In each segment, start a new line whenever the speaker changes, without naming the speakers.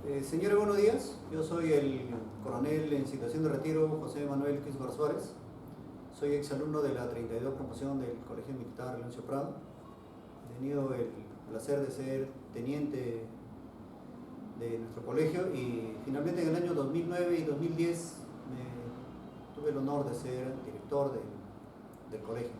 Señores, buenos días. Yo soy el coronel en situación de retiro José Manuel Quisbar Suárez. Soy exalumno de la 32 promoción del Colegio Militar Leoncio Prado. He tenido el placer de ser teniente de nuestro colegio y finalmente en el año 2009 y 2010 tuve el honor de ser director del colegio.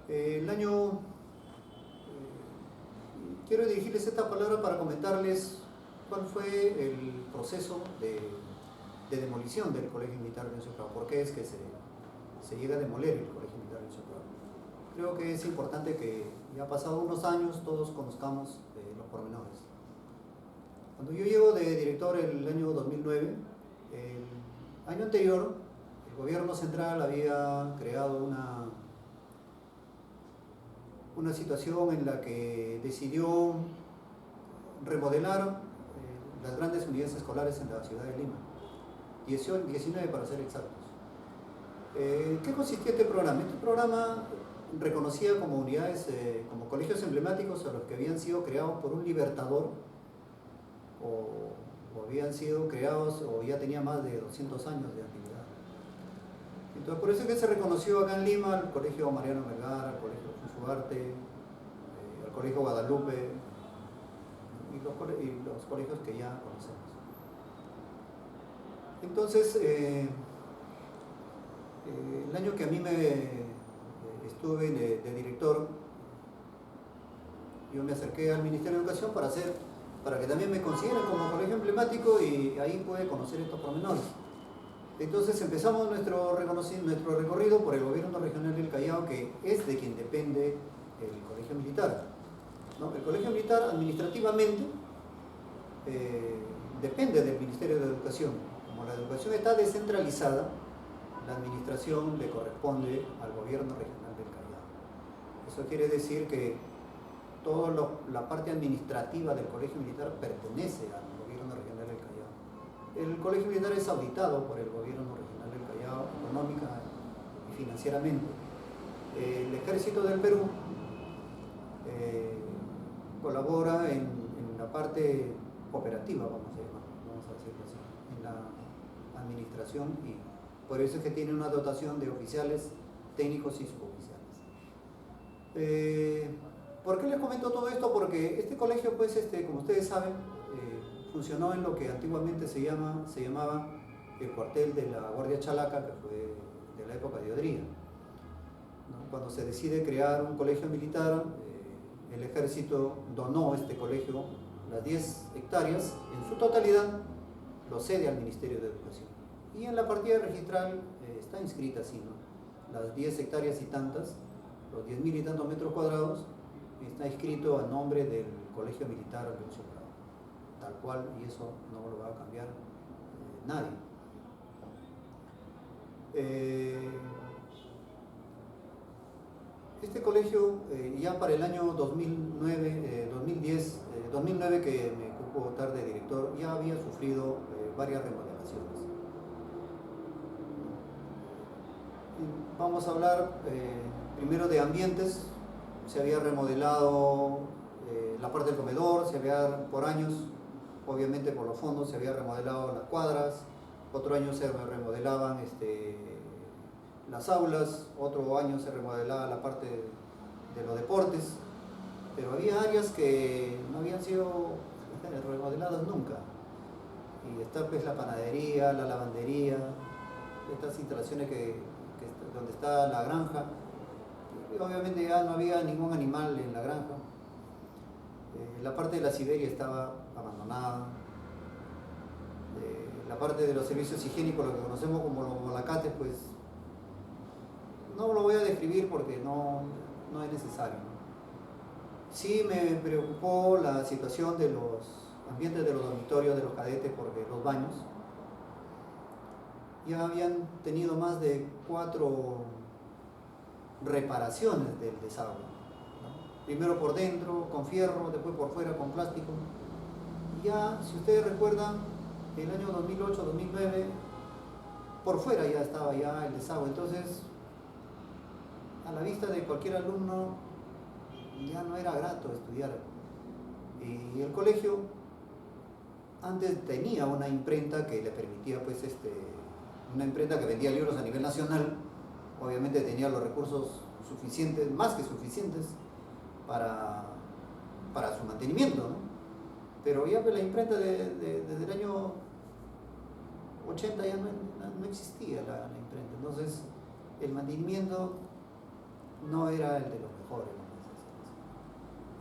El año quiero dirigirles esta palabra para comentarles cuál fue el proceso de demolición del Colegio Militar Leoncio Prado. ¿Por qué es que se llega a demoler el Colegio Militar Leoncio Prado? Creo que es importante que ya pasado unos años todos conozcamos los pormenores. Cuando yo llego de director el año 2009, el año anterior el gobierno central había creado una situación en la que decidió remodelar las grandes unidades escolares en la ciudad de Lima, 19 para ser exactos. ¿Qué consistía este programa? Este programa reconocía como unidades, como colegios emblemáticos a los que habían sido creados por un libertador o habían sido creados o ya tenía más de 200 años de actividad. Entonces, por eso es que se reconoció acá en Lima al Colegio Mariano Melgar, al Colegio Alfonso Ugarte, al Colegio Guadalupe y los colegios que ya conocemos. Entonces, el año que a mí estuve de director, yo me acerqué al Ministerio de Educación para que también me consideren como colegio emblemático y ahí pude conocer estos pormenores. Entonces empezamos nuestro recorrido por el gobierno regional del Callao, que es de quien depende el colegio militar, ¿no? El colegio militar administrativamente depende del Ministerio de Educación. Como la educación está descentralizada, la administración le corresponde al gobierno regional del Callao. Eso quiere decir que toda la parte administrativa del colegio militar pertenece al gobierno regional del Callao. El colegio militar es auditado por el gobierno regional del Callao económica y financieramente. El ejército del Perú colabora en la parte operativa, vamos a decirlo así, en la administración, y por eso es que tiene una dotación de oficiales, técnicos y suboficiales. ¿Por qué les comento todo esto? Porque este colegio, pues, como ustedes saben, funcionó en lo que antiguamente se llamaba el cuartel de la Guardia Chalaca, que fue de la época de Odría, ¿no? Cuando se decide crear un colegio militar, el ejército donó este colegio, las 10 hectáreas, en su totalidad lo cede al Ministerio de Educación. Y en la partida registral está inscrita así, ¿no? Las 10 hectáreas y tantas, los 10.000 y tantos metros cuadrados, está escrito a nombre del Colegio Militar Leoncio Prado, tal cual, y eso no lo va a cambiar nadie. Este colegio, ya para el año 2009, 2009 que me ocupó tarde de director, ya había sufrido varias remodelaciones. Vamos a hablar primero de ambientes. Se había remodelado la parte del comedor, por años, obviamente por los fondos, se había remodelado las cuadras, otro año se remodelaban las aulas, otro año se remodelaba la parte de los deportes, pero había áreas que no habían sido remodeladas nunca. Y está, pues, la panadería, la lavandería, estas instalaciones donde está la granja. Y obviamente ya no había ningún animal en la granja. La parte de la Siberia estaba abandonada. La parte de los servicios higiénicos, lo que conocemos como los molacates, pues no lo voy a describir porque no es necesario, ¿no? Sí me preocupó la situación de los ambientes de los dormitorios de los cadetes, porque los baños ya habían tenido más de 4 reparaciones del desagüe, ¿no? Primero por dentro con fierro, después por fuera con plástico. Y ya, si ustedes recuerdan, el año 2008-2009 por fuera ya estaba ya el desagüe. Entonces, a la vista de cualquier alumno ya no era grato estudiar. Y el colegio antes tenía una imprenta que le permitía, pues, una imprenta que vendía libros a nivel nacional. Obviamente tenía los recursos suficientes, más que suficientes, para su mantenimiento, ¿no? Pero ya pues, la imprenta desde el año 80 ya no existía la imprenta, entonces el mantenimiento no era el de los mejores, ¿no?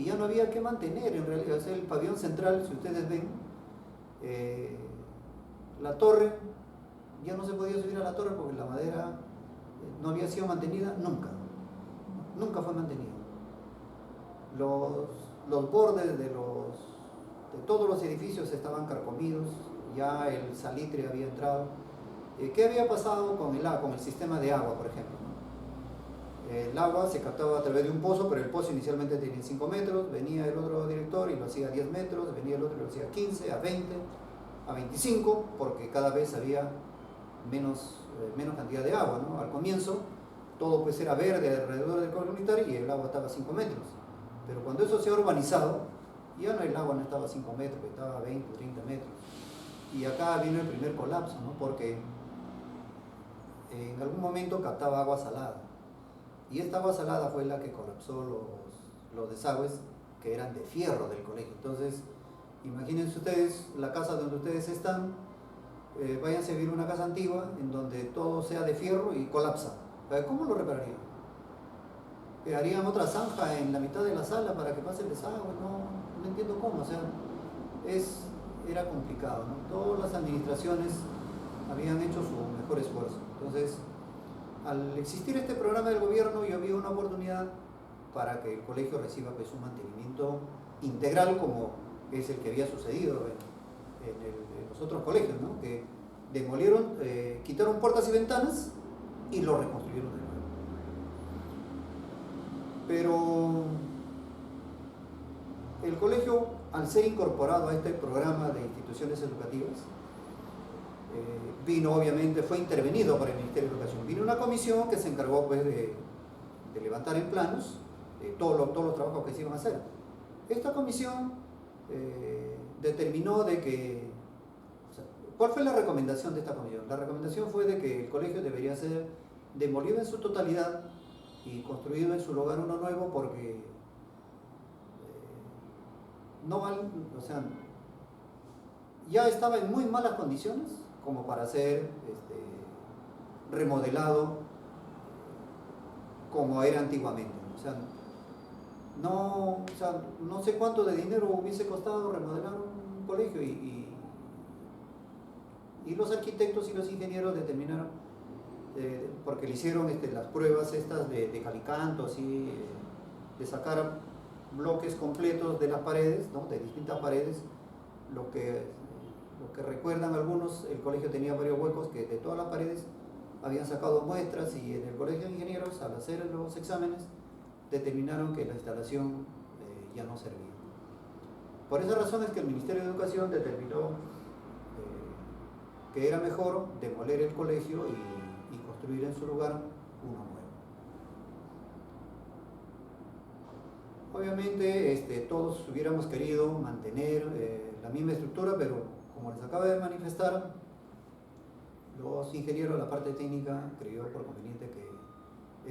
Y ya no había que mantener en realidad. O sea, el pabellón central, si ustedes ven, la torre, ya no se podía subir a la torre porque la madera no había sido mantenida nunca fue mantenida. Los bordes de todos los edificios estaban carcomidos, ya el salitre había entrado. ¿Qué había pasado con el sistema de agua, por ejemplo? El agua se captaba a través de un pozo, pero el pozo inicialmente tenía 5 metros, venía el otro director y lo hacía a 10 metros, venía el otro y lo hacía a 15, a 20, a 25, porque cada vez había menos cantidad de agua, ¿no? Al comienzo todo pues era verde alrededor del colegio militar y el agua estaba a 5 metros, pero cuando eso se ha urbanizado, ya no, el agua no estaba a 5 metros, estaba a 20, 30 metros. Y acá vino el primer colapso, ¿no? Porque en algún momento captaba agua salada. Y esta agua salada fue la que colapsó los desagües que eran de fierro del colegio. Entonces, imagínense ustedes la casa donde ustedes están, váyanse a vivir una casa antigua en donde todo sea de fierro y colapsa. ¿Cómo lo repararían? ¿Harían otra zanja en la mitad de la sala para que pase el desagüe? No entiendo cómo. O sea, era complicado, ¿no? Todas las administraciones habían hecho su mejor esfuerzo. Entonces, al existir este programa del gobierno, yo vi una oportunidad para que el colegio reciba pues, un mantenimiento integral como es el que había sucedido en los otros colegios, ¿no? Que demolieron, quitaron puertas y ventanas y lo reconstruyeron de nuevo. Pero el colegio, al ser incorporado a este programa de instituciones educativas, obviamente fue intervenido por el Ministerio de Educación. Vino una comisión que se encargó pues, de levantar en planos todos los trabajos que se iban a hacer. Esta comisión determinó de que, ¿cuál fue la recomendación de esta comisión? La recomendación fue de que el colegio debería ser demolido en su totalidad y construido en su lugar uno nuevo porque ya estaba en muy malas condiciones como para ser remodelado como era antiguamente. No sé cuánto de dinero hubiese costado remodelar un colegio y los arquitectos y los ingenieros determinaron, porque le hicieron las pruebas estas de calicanto, así, de sacar bloques completos de las paredes, ¿no? De distintas paredes. Lo que recuerdan algunos, el colegio tenía varios huecos que de todas las paredes habían sacado muestras y en el colegio de ingenieros, al hacer los exámenes, determinaron que la instalación ya no servía. Por esa razón es que el Ministerio de Educación determinó que era mejor demoler el colegio y construir en su lugar uno nuevo. Obviamente todos hubiéramos querido mantener la misma estructura, pero como les acabo de manifestar, los ingenieros, la parte técnica, creyó por conveniente que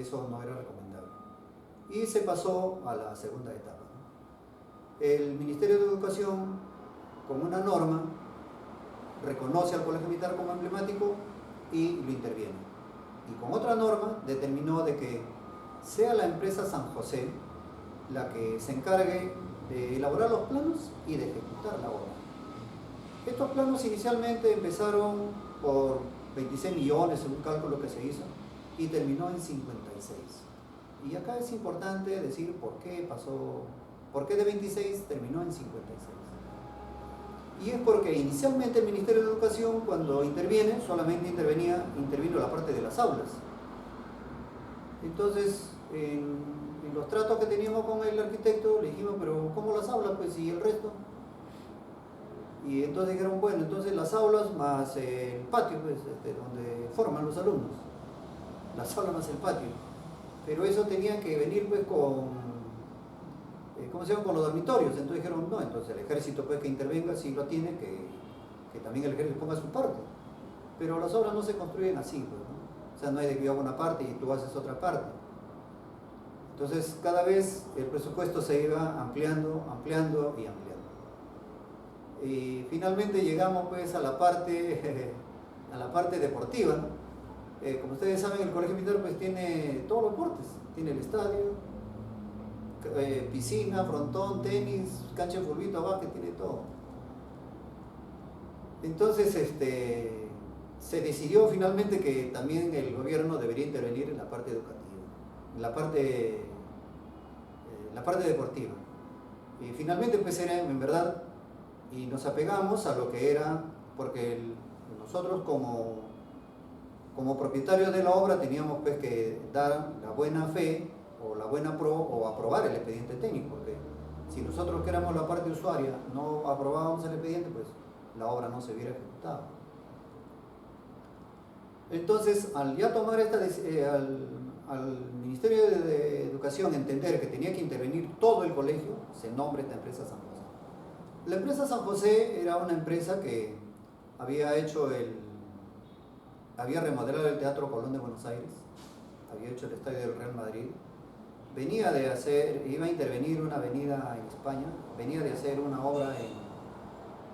eso no era recomendable. Y se pasó a la segunda etapa. El Ministerio de Educación, con una norma, reconoce al colegio militar como emblemático y lo interviene. Y con otra norma determinó de que sea la empresa San José la que se encargue de elaborar los planos y de ejecutar la obra. Estos planos inicialmente empezaron por 26 millones, en un cálculo que se hizo, y terminó en 56. Y acá es importante decir por qué de 26 terminó en 56. Y es porque inicialmente el Ministerio de Educación, cuando interviene, solamente intervino la parte de las aulas. Entonces, en los tratos que teníamos con el arquitecto, le dijimos, pero ¿cómo las aulas? Pues, ¿y el resto? Y entonces dijeron, bueno, entonces las aulas más el patio, pues, donde forman los alumnos. Las aulas más el patio. Pero eso tenía que venir pues con ¿cómo se llama? Con los dormitorios. Entonces dijeron, no, entonces el ejército pues que intervenga, sí lo tiene, que también el ejército ponga su parte. Pero las obras no se construyen así, pues, ¿no? O sea, no hay de que yo haga una parte y tú haces otra parte. Entonces, cada vez el presupuesto se iba ampliando, ampliando y ampliando. Y finalmente llegamos pues a la parte, a la parte deportiva, ¿no? Como ustedes saben, el Colegio Militar pues tiene todos los deportes. Tiene el estadio, piscina, frontón, tenis, cancha de fulbito, básquet, tiene todo. Entonces, se decidió finalmente que también el gobierno debería intervenir en la parte educativa, en la parte deportiva. Y finalmente pues era en verdad, y nos apegamos a lo que era, porque nosotros como propietarios de la obra teníamos pues que dar la buena fe o la buena o aprobar el expediente técnico, porque si nosotros que éramos la parte usuaria no aprobábamos el expediente, pues la obra no se hubiera ejecutado. Entonces, al ya tomar al Ministerio de Educación entender que tenía que intervenir todo el colegio, se nombra esta empresa San José. La empresa San José era una empresa que había remodelado el Teatro Colón de Buenos Aires, había hecho el Estadio del Real Madrid, iba a intervenir una avenida en España, venía de hacer una obra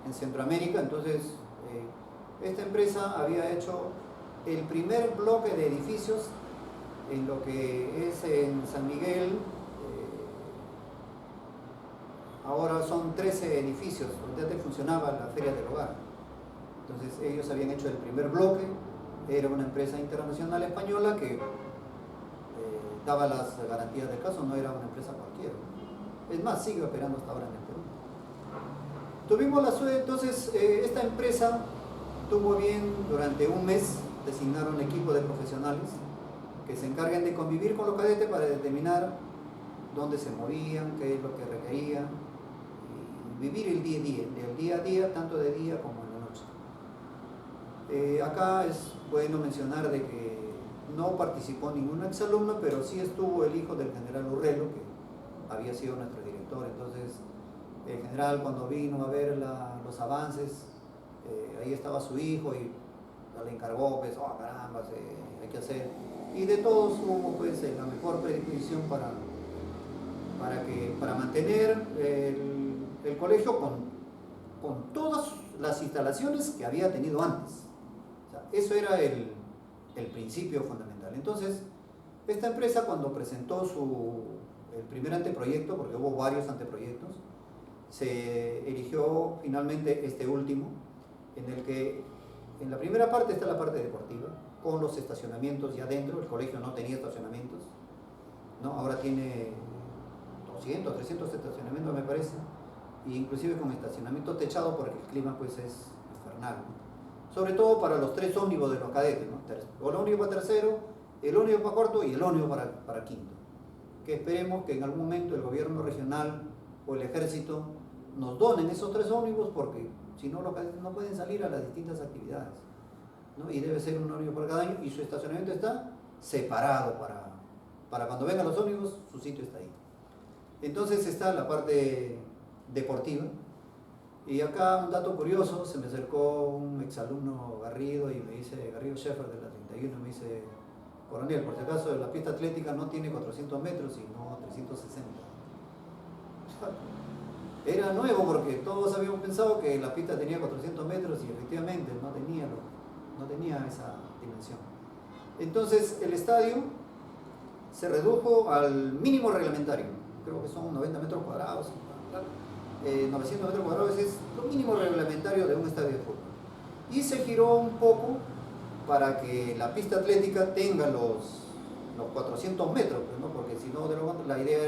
en Centroamérica. Entonces esta empresa había hecho el primer bloque de edificios en lo que es en San Miguel. Ahora son 13 edificios donde antes funcionaba la Feria del Hogar. Entonces ellos habían hecho el primer bloque, era una empresa internacional española que daba las garantías del caso, no era una empresa cualquiera. Es más, sigue operando hasta ahora en el Perú. Tuvimos la suerte, entonces esta empresa tuvo bien durante un mes designar un equipo de profesionales que se encarguen de convivir con los cadetes para determinar dónde se movían, qué es lo que requerían, y vivir el día a día, tanto de día como en la noche. Acá es bueno mencionar de que no participó ningún exalumno, pero sí estuvo el hijo del general Urrelo, que había sido nuestro director. Entonces el general, cuando vino a ver los avances, ahí estaba su hijo y le encargó, pues, oh caramba, hay que hacer. Y de todos hubo pues la mejor predisposición para mantener el colegio con todas las instalaciones que había tenido antes. O sea, eso era el principio fundamental. Entonces, esta empresa, cuando presentó el primer anteproyecto, porque hubo varios anteproyectos, se eligió finalmente este último, en el que en la primera parte está la parte deportiva, con los estacionamientos ya adentro. El colegio no tenía estacionamientos, ¿no? Ahora tiene 200, 300 estacionamientos, me parece, e inclusive con estacionamiento techado, porque el clima pues es infernal, ¿no? Sobre todo para los 3 ómnibus de los cadetes, ¿no? El ómnibus para tercero, el ómnibus para cuarto y el ómnibus para quinto, que esperemos que en algún momento el gobierno regional o el ejército nos donen esos 3 ómnibus, porque si no los cadetes no pueden salir a las distintas actividades, ¿no? Y debe ser un ómnibus por cada año, y su estacionamiento está separado para cuando vengan los ómnibus, su sitio está ahí. Entonces está la parte deportiva. Y acá un dato curioso, se me acercó un exalumno Garrido y me dice, Garrido Sheffer de la 31, me dice, coronel, por si acaso la pista atlética no tiene 400 metros, sino 360. Era nuevo, porque todos habíamos pensado que la pista tenía 400 metros y efectivamente no tenía esa dimensión. Entonces el estadio se redujo al mínimo reglamentario, creo que son 90 metros cuadrados, 900 metros cuadrados es lo mínimo reglamentario de un estadio de fútbol. Y se giró un poco para que la pista atlética tenga los 400 metros, ¿no? Porque si no, la idea era